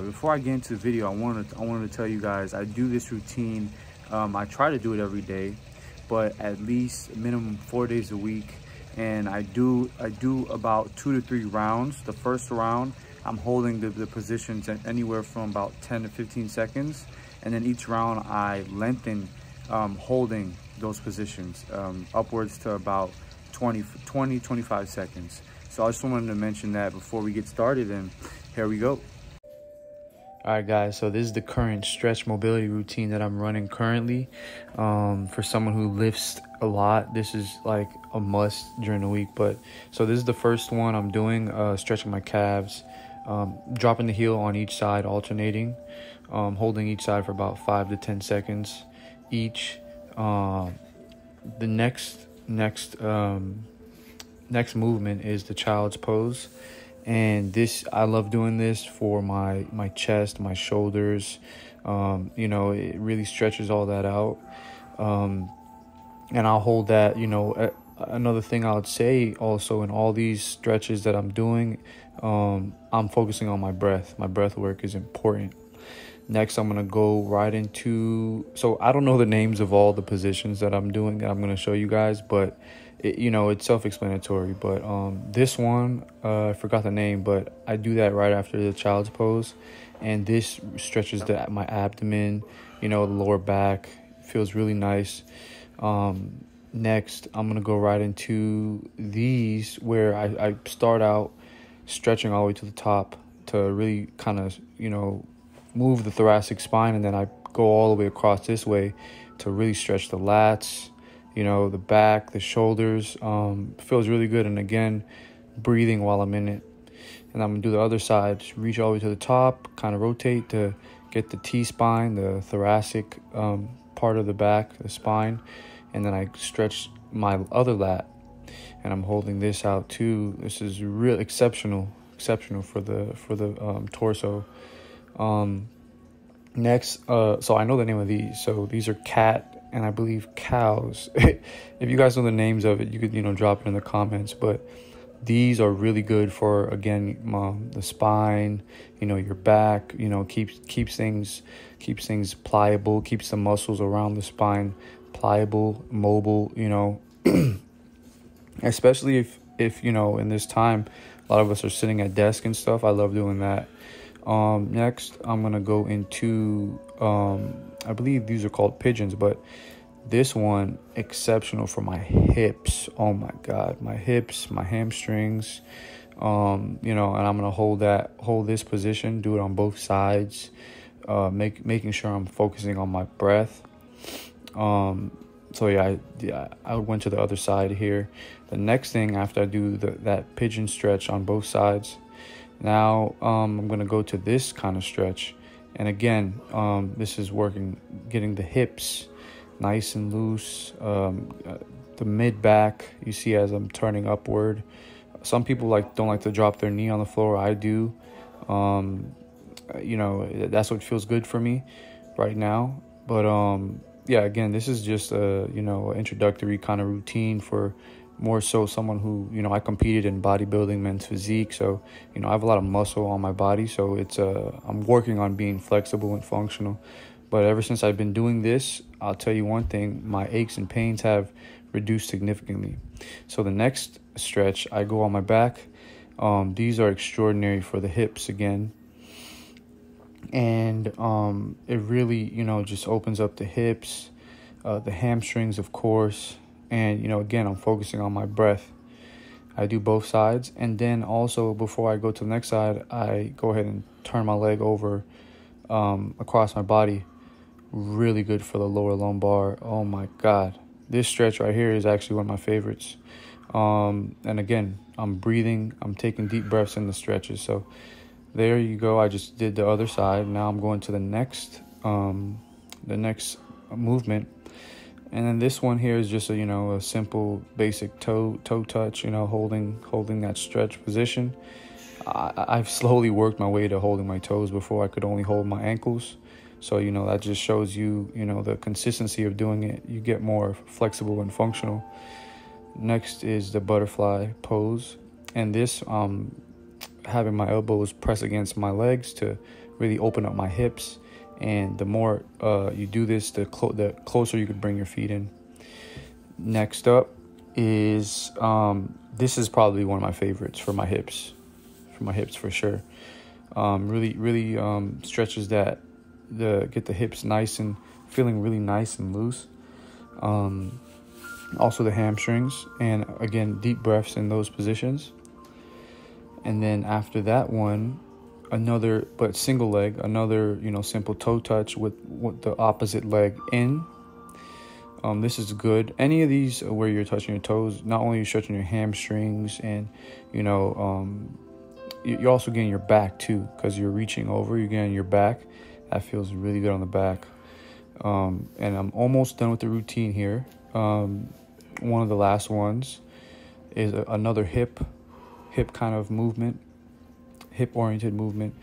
before I get into the video, I wanted to tell you guys I do this routine. I try to do it every day, but at least minimum 4 days a week. And I do about 2 to 3 rounds. The first round, I'm holding the positions at anywhere from about 10 to 15 seconds. And then each round I lengthen holding those positions upwards to about 25 seconds. So I just wanted to mention that before we get started, and here we go. All right, guys, so this is the current stretch mobility routine that I'm running currently. For someone who lifts a lot, this is like a must during the week. But so this is the first one I'm doing, stretching my calves, dropping the heel on each side, alternating, holding each side for about 5 to 10 seconds each. The next movement is the child's pose. And this, I love doing this for my chest, my shoulders. You know, it really stretches all that out. And I'll hold that, you know. Another thing I would say also in all these stretches that I'm doing, I'm focusing on my breath. My breath work is important. Next, I'm going to go right into, so I don't know the names of all the positions that I'm doing that I'm going to show you guys, but you know, it's self-explanatory. But this one, I forgot the name, but I do that right after the child's pose. And this stretches my abdomen, you know, the lower back. Feels really nice. Next, I'm going to go right into these where I start out stretching all the way to the top to really kind of, you know, move the thoracic spine. And then I go all the way across this way to really stretch the lats, you know, the back, the shoulders. Feels really good. And again, breathing while I'm in it. And I'm going to do the other side. Just reach all the way to the top, kind of rotate to get the T-spine, the thoracic part of the back, the spine. And then I stretch my other lat. And I'm holding this out too. This is real exceptional for the torso. Next, so I know the name of these. So these are cat and I believe cows. If you guys know the names of it, you could, you know, drop it in the comments. But these are really good for, again, the spine, you know, your back, you know, keeps things pliable, keeps the muscles around the spine pliable, mobile, you know. Especially if you know, in this time, a lot of us are sitting at desks and stuff. I love doing that. Next, I'm going to go into, I believe these are called pigeons, but this one, exceptional for my hips. Oh my God, my hips, my hamstrings, you know, and I'm going to hold this position, do it on both sides, making sure I'm focusing on my breath. So yeah, I went to the other side here. The next thing after I do that pigeon stretch on both sides, now I'm going to go to this kind of stretch. And again, this is working, getting the hips nice and loose, the mid back, you see as I'm turning upward. Some people don't like to drop their knee on the floor. I do. You know, that's what feels good for me right now. But yeah, again, this is just a, you know, introductory kind of routine for more so someone who, you know, I competed in bodybuilding, men's physique. So, you know, I have a lot of muscle on my body. So it's, I'm working on being flexible and functional. But ever since I've been doing this, I'll tell you one thing, my aches and pains have reduced significantly. So the next stretch, I go on my back. These are extraordinary for the hips again. And it really, you know, just opens up the hips, the hamstrings, of course. And, you know, again, I'm focusing on my breath. I do both sides. And then also, before I go to the next side, I go ahead and turn my leg over across my body. Really good for the lower lumbar. Oh my God. This stretch right here is actually one of my favorites. And again, I'm breathing. I'm taking deep breaths in the stretches. So there you go. I just did the other side. Now I'm going to the next movement. And then this one here is just a, you know, a simple basic toe touch, you know, holding that stretch position. I've slowly worked my way to holding my toes. Before I could only hold my ankles. So, you know, that just shows you, you know, the consistency of doing it. You get more flexible and functional. Next is the butterfly pose. And this having my elbows press against my legs to really open up my hips. And the more you do this, the closer you could bring your feet in. Next up is this is probably one of my favorites for my hips for sure. Really stretches that get the hips nice and feeling really nice and loose. Also the hamstrings, and again, deep breaths in those positions. And then after that one, another, but single leg, another, simple toe touch with the opposite leg in. This is good. Any of these where you're touching your toes, not only are you stretching your hamstrings, and you're also getting your back too, because you're reaching over, you're getting your back. That feels really good on the back. And I'm almost done with the routine here. One of the last ones is another hip kind of movement, hip oriented movement.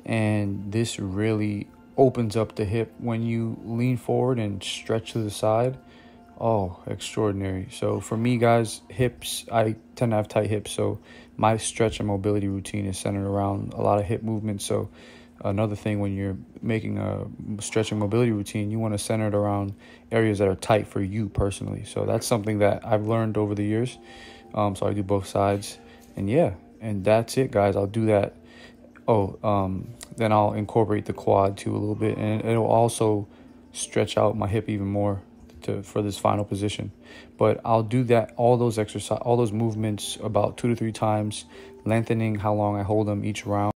And this really opens up the hip when you lean forward and stretch to the side. Oh, extraordinary. So for me, guys, hips, I tend to have tight hips, so my stretch and mobility routine is centered around a lot of hip movement. So another thing, when you're making a stretch and mobility routine, you want to center it around areas that are tight for you personally. So that's something that I've learned over the years. So I do both sides, and yeah, and that's it, guys. I'll do that. Then I'll incorporate the quad too a little bit, and it'll also stretch out my hip even more for this final position. But I'll do that, all those movements about 2 to 3 times, lengthening how long I hold them each round.